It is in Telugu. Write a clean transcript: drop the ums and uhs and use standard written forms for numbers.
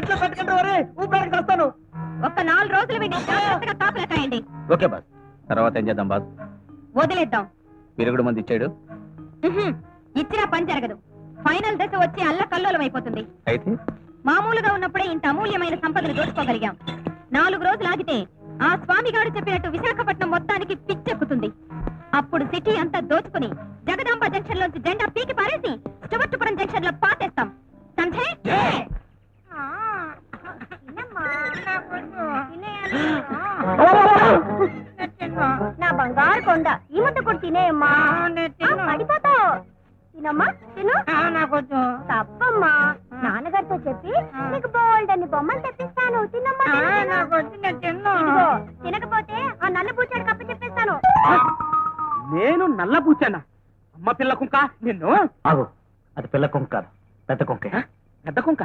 ఇంట్లో పెట్టుకుంటే ఊపిరికి వస్తాను. ఒక్క 4 రోజులు వీడిని జాగ్రత్తగా కాపలా కాయండి. Okay boss. తర్వాత ఏం చేద్దాం బాస్? వదిలేద్దాం. విరుగుడు మంది ఇచ్చాడు. ఇచ్చినా పని జరగదు. ఫైనల్ దశ వచ్చి అల్లకల్లోలం అయిపోతుంది. అయితే మామూలుగా ఉన్నప్పుడే ఇంత అమూల్యమైన సంపదను దోచుకోగలిగాం. 4 రోజులు ఆగితే ఆ స్వామిగాడు చెప్పినట్టు విశాఖపట్నం మొత్తానికి పిచ్చెక్కుతుంది. అప్పుడు సిటీ అంతా దోచుకుని జగదాంబ జంక్షన్ లోంచి జెండా పీకి పారేసి స్టువర్ట్పురం జంక్షన్ లో పాతేస్తాం. సంజయ్ నా బంగారు కొండ ఈ ముద్ద కూడా తినేయమ్మా. పడిపోతావు. తినమ్మా తిను. తప్పమ్మా. నాన్నగారితో చెప్పి నీకు బోల్డ్ అని బొమ్మలు తెప్పిస్తాను. తినమ్మా. తినకపోతే ఆ నల్ల పూచాడు కప్ప చెప్పేస్తాను. నేను నల్ల పూచానా? అమ్మ పిల్ల కుంక నిన్ను. ఆగు, అది పిల్ల కుంక కాదు, పెద్ద కుంక. పెద్ద కుంక